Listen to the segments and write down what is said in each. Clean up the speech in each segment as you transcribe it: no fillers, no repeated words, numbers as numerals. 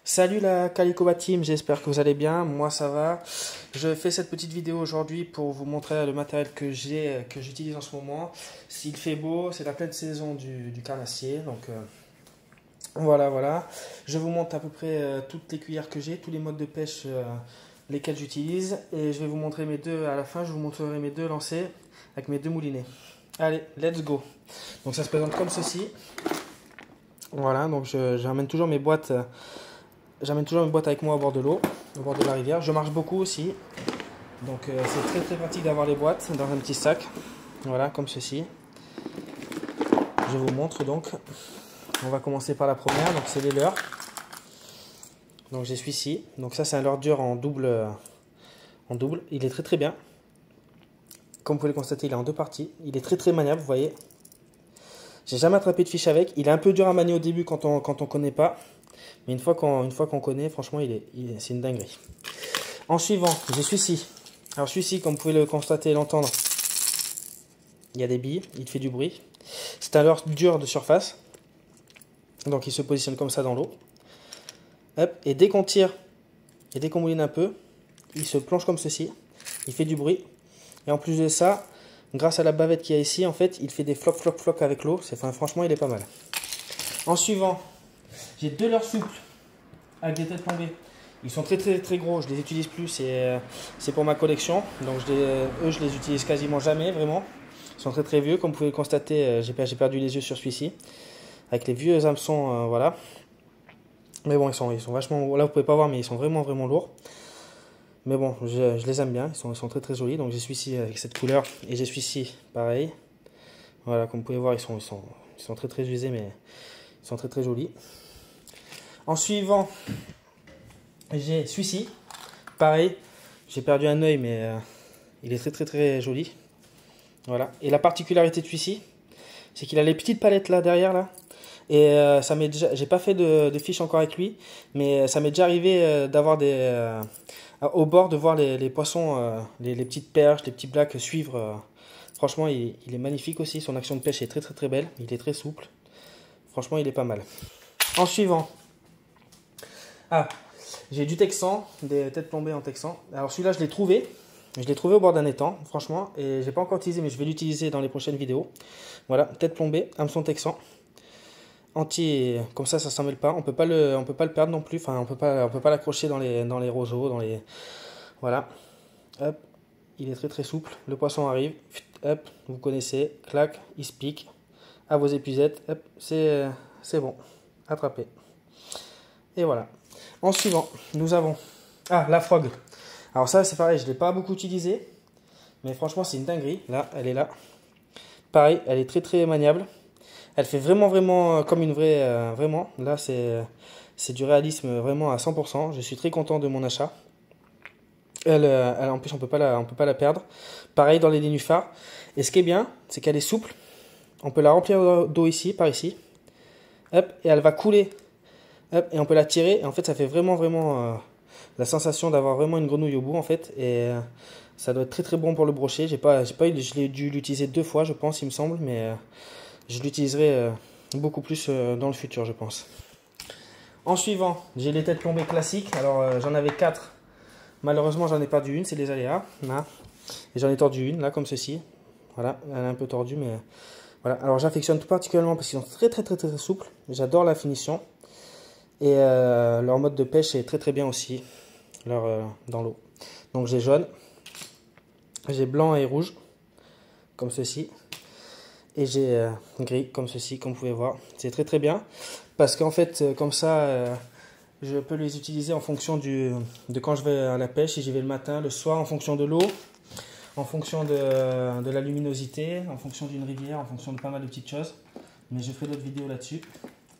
Salut la Calicoba Team, j'espère que vous allez bien, moi ça va. Je fais cette petite vidéo aujourd'hui pour vous montrer le matériel que j'utilise en ce moment. S'il fait beau, c'est la pleine saison du carnassier, donc voilà. Je vous montre à peu près toutes les cuillères que j'ai, tous les modes de pêche lesquels j'utilise. Et je vais vous montrer mes deux, à la fin je vous montrerai mes deux lancers avec mes deux moulinets. Allez, let's go. Donc ça se présente comme ceci. Voilà, donc j'amène toujours mes boîtes. J'amène toujours une boîte avec moi au bord de l'eau, au bord de la rivière. Je marche beaucoup aussi, donc c'est très pratique d'avoir les boîtes dans un petit sac. Voilà, comme ceci. Je vous montre donc. On va commencer par la première, donc c'est les leurres. Donc j'ai celui-ci. Donc ça c'est un leurre dur en double. Il est très bien. Comme vous pouvez le constater, il est en deux parties. Il est très maniable, vous voyez. J'ai jamais attrapé de fiche avec. Il est un peu dur à manier au début quand on connaît pas. Mais une fois qu'on connaît, franchement, c'est une dinguerie. En suivant, j'ai celui-ci. Alors celui-ci, comme vous pouvez le constater et l'entendre, il y a des billes, il fait du bruit. C'est un leurre dur de surface. Donc il se positionne comme ça dans l'eau. Hop, et dès qu'on tire, et dès qu'on mouline un peu, il se plonge comme ceci. Il fait du bruit. Et en plus de ça, grâce à la bavette qu'il y a ici, en fait, il fait des flocs avec l'eau. Franchement, il est pas mal. En suivant, j'ai deux leurres souples avec des têtes plombées. Ils sont très gros, je les utilise plus, c'est pour ma collection. Donc eux je les utilise quasiment jamais vraiment. Ils sont très vieux, comme vous pouvez le constater, j'ai perdu les yeux sur celui-ci. Avec les vieux hameçons, voilà. Mais bon, ils sont vachement, là vous pouvez pas voir, mais ils sont vraiment lourds. Mais bon, je les aime bien, ils sont très jolis. Donc j'ai celui-ci avec cette couleur et j'ai celui-ci pareil. Voilà, comme vous pouvez voir, ils sont très usés, mais ils sont très jolis. En suivant, j'ai celui-ci, pareil, j'ai perdu un œil mais il est très joli. Voilà. Et la particularité de celui-ci, c'est qu'il a les petites palettes là derrière là. Et ça m'est déjà, j'ai pas fait de fiche encore avec lui, mais ça m'est déjà arrivé d'avoir au bord de voir les poissons, les petites perches, les petits blacks suivre. Franchement, il est magnifique aussi. Son action de pêche est très belle. Il est très souple. Franchement, il est pas mal. En suivant, j'ai du texan, des têtes plombées en texan. Alors celui-là, je l'ai trouvé. Je l'ai trouvé au bord d'un étang, franchement. Et j'ai pas encore utilisé, mais je vais l'utiliser dans les prochaines vidéos. Voilà, tête plombée, hameçon texan. Comme ça s'en mêle pas. On peut pas le perdre non plus. Enfin, on peut pas l'accrocher dans les roseaux, voilà. Hop, il est très souple. Le poisson arrive. Hop, vous connaissez. Clac, il se pique. À vos épuisettes. Hop, c'est bon. Attrapé. Et voilà. En suivant, nous avons la frog. Alors ça, c'est pareil, je ne l'ai pas beaucoup utilisé, mais franchement, c'est une dinguerie. Là, elle est là. Pareil, elle est très maniable. Elle fait vraiment comme une vraie, vraiment. Là, c'est du réalisme vraiment à 100%. Je suis très content de mon achat. En plus, on peut pas la perdre. Pareil dans les nénuphars. Et ce qui est bien, c'est qu'elle est souple. On peut la remplir d'eau ici, par ici. Hop, et elle va couler. Hop, et on peut la tirer. Et en fait, ça fait vraiment la sensation d'avoir vraiment une grenouille au bout, en fait. Et ça doit être très bon pour le brochet. Je l'ai dû l'utiliser 2 fois, je pense, il me semble. Mais je l'utiliserai beaucoup plus dans le futur, je pense. En suivant, j'ai les têtes plombées classiques. Alors, j'en avais 4. Malheureusement, j'en ai perdu une, c'est les aléas. Là. Et j'en ai tordu une, là, comme ceci. Voilà, elle est un peu tordue, mais voilà. Alors, j'affectionne tout particulièrement parce qu'ils sont très souples. J'adore la finition. Et leur mode de pêche est très bien aussi, dans l'eau. Donc, j'ai jaune, j'ai blanc et rouge, comme ceci. Et j'ai gris, comme ceci, comme vous pouvez voir. C'est très bien. Parce qu'en fait, comme ça, je peux les utiliser en fonction de quand je vais à la pêche. Si j'y vais le matin, le soir, en fonction de l'eau, en fonction de la luminosité, en fonction d'une rivière, en fonction de pas mal de petites choses. Mais je ferai d'autres vidéos là-dessus.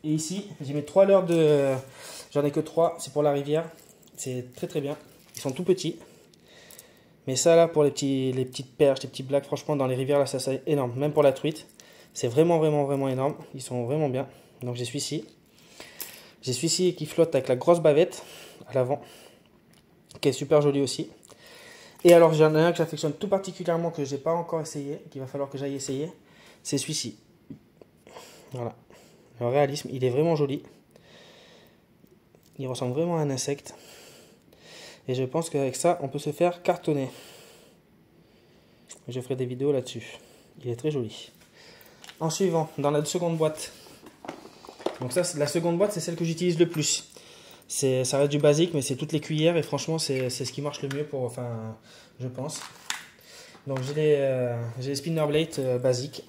Et ici, j'ai mes 3 leurres de... J'en ai que 3, c'est pour la rivière. C'est très bien. Ils sont tout petits. Mais ça là, pour les petites perches, les petits blacks, franchement, dans les rivières, là, ça c'est énorme. Même pour la truite, c'est vraiment énorme. Ils sont vraiment bien. Donc j'ai celui-ci. J'ai celui-ci qui flotte avec la grosse bavette à l'avant, qui est super joli aussi. Et alors j'en ai un que j'affectionne tout particulièrement, que j'ai pas encore essayé, qu'il va falloir que j'aille essayer. C'est celui-ci. Voilà. Le réalisme, il est vraiment joli. Il ressemble vraiment à un insecte. Et je pense qu'avec ça, on peut se faire cartonner. Je ferai des vidéos là-dessus. Il est très joli. En suivant, dans la seconde boîte. Donc ça, la seconde boîte, c'est celle que j'utilise le plus. Ça reste du basique, mais c'est toutes les cuillères. Et franchement, c'est ce qui marche le mieux pour, enfin, je pense. Donc j'ai les spinner blades basiques.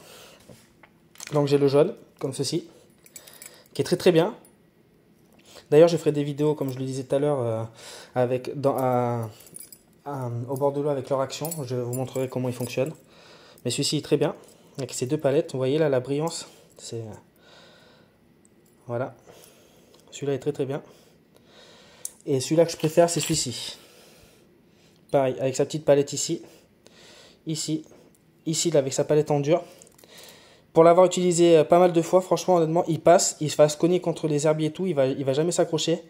Donc j'ai le jaune, comme ceci, qui est très très bien. D'ailleurs, je ferai des vidéos, comme je le disais tout à l'heure, au bord de l'eau avec leur action. Je vous montrerai comment ils fonctionnent. Mais celui-ci est très bien, avec ces deux palettes. Vous voyez là la brillance. Voilà. Celui-là est très très bien. Et celui-là que je préfère, c'est celui-ci. Pareil, avec sa petite palette ici. Ici, là, avec sa palette en dur. Pour l'avoir utilisé pas mal de fois, franchement, honnêtement, il passe, il se fasse cogner contre les herbiers et tout, il va jamais s'accrocher.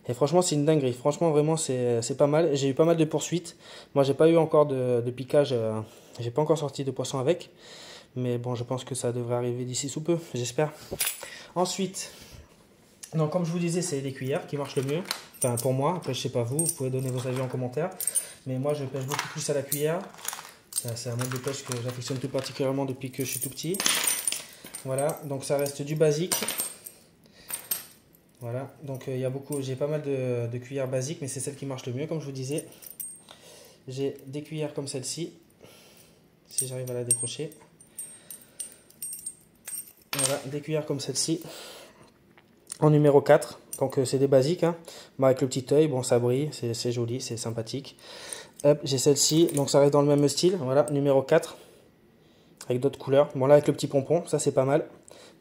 Et franchement, c'est une dinguerie. Franchement, vraiment, c'est pas mal. J'ai eu pas mal de poursuites. Moi, j'ai pas eu encore de piquage. J'ai pas encore sorti de poisson avec. Mais bon, je pense que ça devrait arriver d'ici sous peu, j'espère. Ensuite, donc, comme je vous disais, c'est les cuillères qui marchent le mieux. Enfin, pour moi. Après, je sais pas vous pouvez donner vos avis en commentaire. Mais moi, je pêche beaucoup plus à la cuillère. C'est un mode de pêche que j'affectionne tout particulièrement depuis que je suis tout petit. Voilà, donc ça reste du basique. Voilà, donc j'ai pas mal de cuillères basiques, mais c'est celle qui marche le mieux, comme je vous disais. J'ai des cuillères comme celle-ci, si j'arrive à la décrocher. Voilà, des cuillères comme celle-ci, en numéro 4. Donc c'est des basiques, hein. Bon, avec le petit œil, bon ça brille, c'est joli, c'est sympathique. Hop, j'ai celle-ci, donc ça reste dans le même style, voilà, numéro 4. Avec d'autres couleurs. Bon là avec le petit pompon, ça c'est pas mal.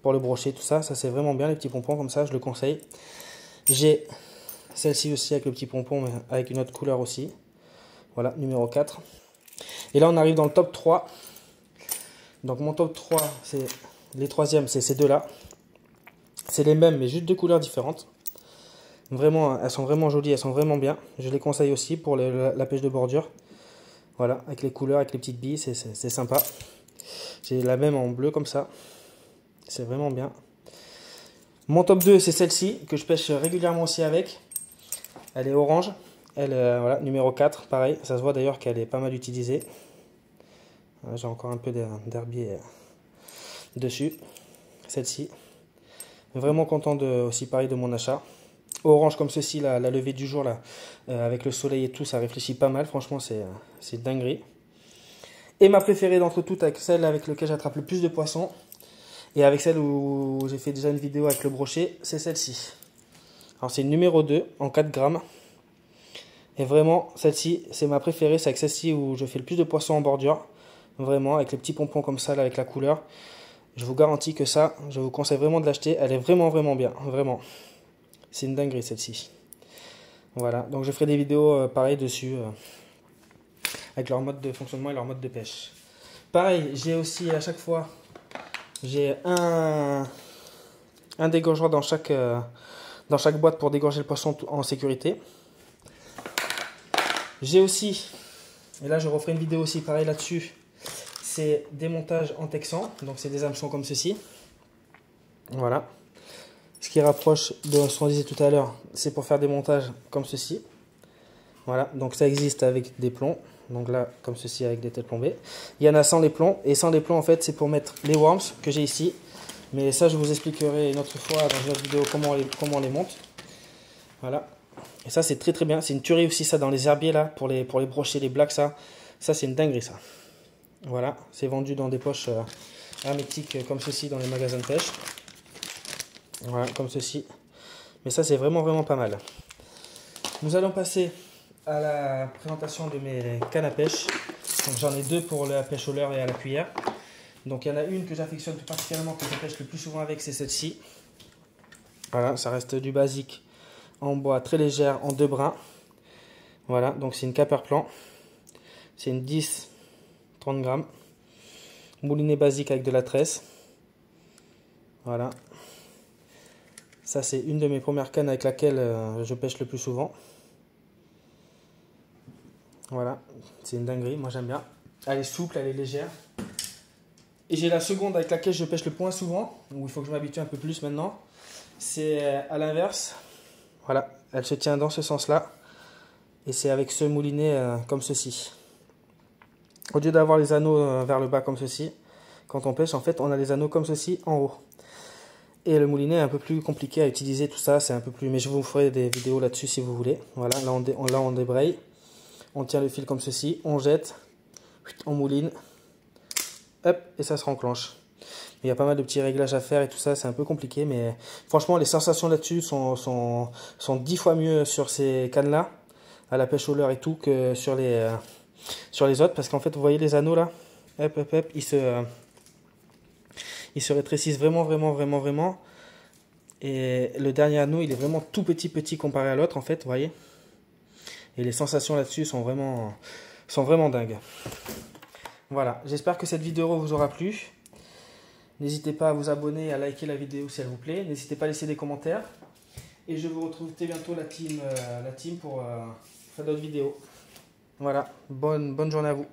Pour le brochet, tout ça, ça c'est vraiment bien les petits pompons comme ça, je le conseille. J'ai celle-ci aussi avec le petit pompon, mais avec une autre couleur aussi. Voilà, numéro 4. Et là on arrive dans le top 3. Donc mon top 3, c'est les troisièmes, c'est ces deux-là. C'est les mêmes, mais juste deux couleurs différentes. Vraiment, elles sont vraiment jolies, elles sont vraiment bien. Je les conseille aussi pour la pêche de bordure. Voilà, avec les couleurs, avec les petites billes, c'est sympa. J'ai la même en bleu comme ça. C'est vraiment bien. Mon top 2, c'est celle-ci, que je pêche régulièrement aussi avec. Elle est orange. Elle, voilà, numéro 4, pareil. Ça se voit d'ailleurs qu'elle est pas mal utilisée. J'ai encore un peu d'herbier dessus. Celle-ci. Vraiment content aussi pareil de mon achat. Orange comme ceci, la levée du jour, là, avec le soleil et tout, ça réfléchit pas mal. Franchement, c'est dinguerie. Et ma préférée d'entre toutes, avec celle avec laquelle j'attrape le plus de poissons, et avec celle où j'ai fait déjà une vidéo avec le brochet, c'est celle-ci. Alors c'est une numéro 2 en 4 grammes. Et vraiment, celle-ci, c'est ma préférée. C'est avec celle-ci où je fais le plus de poissons en bordure. Vraiment, avec les petits pompons comme ça, là, avec la couleur. Je vous garantis que ça, je vous conseille vraiment de l'acheter. Elle est vraiment, vraiment bien. Vraiment. C'est une dinguerie, celle-ci. Voilà, donc je ferai des vidéos pareil dessus. Avec leur mode de fonctionnement et leur mode de pêche. Pareil, j'ai aussi à chaque fois, j'ai un dégorgeur dans chaque boîte pour dégorger le poisson en sécurité. J'ai aussi, et là je referai une vidéo aussi pareil là-dessus, c'est des montages en texan. Donc c'est des hameçons comme ceci. Voilà. Ce qui rapproche de ce qu'on disait tout à l'heure, c'est pour faire des montages comme ceci. Voilà, donc ça existe avec des plombs. Donc là, comme ceci, avec des têtes plombées. Il y en a sans les plombs. Et sans les plombs, en fait, c'est pour mettre les worms que j'ai ici. Mais ça, je vous expliquerai une autre fois dans une autre vidéo comment on les monte. Voilà. Et ça, c'est très très bien. C'est une tuerie aussi, ça, dans les herbiers, là, pour les brocher, les blacks, ça. Ça, c'est une dinguerie, ça. Voilà. C'est vendu dans des poches hermétiques comme ceci dans les magasins de pêche. Voilà, comme ceci. Mais ça, c'est vraiment, vraiment pas mal. Nous allons passer à la présentation de mes cannes à pêche. Donc j'en ai deux pour la pêche au leurre et à la cuillère. Donc il y en a une que j'affectionne tout particulièrement, que je pêche le plus souvent avec, c'est celle-ci. Voilà, ça reste du basique en bois très légère en 2 brins. Voilà, donc c'est une Caperplan. C'est une 10-30 grammes. Moulinet basique avec de la tresse. Voilà. Ça c'est une de mes premières cannes avec laquelle je pêche le plus souvent. Voilà, c'est une dinguerie, moi j'aime bien. Elle est souple, elle est légère. Et j'ai la seconde avec laquelle je pêche le moins souvent, où il faut que je m'habitue un peu plus maintenant. C'est à l'inverse. Voilà, elle se tient dans ce sens-là. Et c'est avec ce moulinet comme ceci. Au lieu d'avoir les anneaux vers le bas comme ceci, quand on pêche, en fait, on a les anneaux comme ceci en haut. Et le moulinet est un peu plus compliqué à utiliser, tout ça, c'est un peu plus... Mais je vous ferai des vidéos là-dessus si vous voulez. Voilà, là on débraye. On tient le fil comme ceci, on jette, on mouline, hop, et ça se renclenche. Il y a pas mal de petits réglages à faire et tout ça, c'est un peu compliqué, mais franchement, les sensations là-dessus sont 10 fois mieux sur ces cannes-là, à la pêche au leurre et tout, que sur les autres, parce qu'en fait, vous voyez les anneaux là, hop, hop, hop, ils se rétrécissent vraiment, vraiment, vraiment, vraiment. Et le dernier anneau, il est vraiment tout petit, petit comparé à l'autre, en fait, vous voyez. Et les sensations là-dessus sont vraiment dingues. Voilà, j'espère que cette vidéo vous aura plu. N'hésitez pas à vous abonner et à liker la vidéo si elle vous plaît. N'hésitez pas à laisser des commentaires. Et je vous retrouve très bientôt la team pour faire d'autres vidéos. Voilà, bonne journée à vous.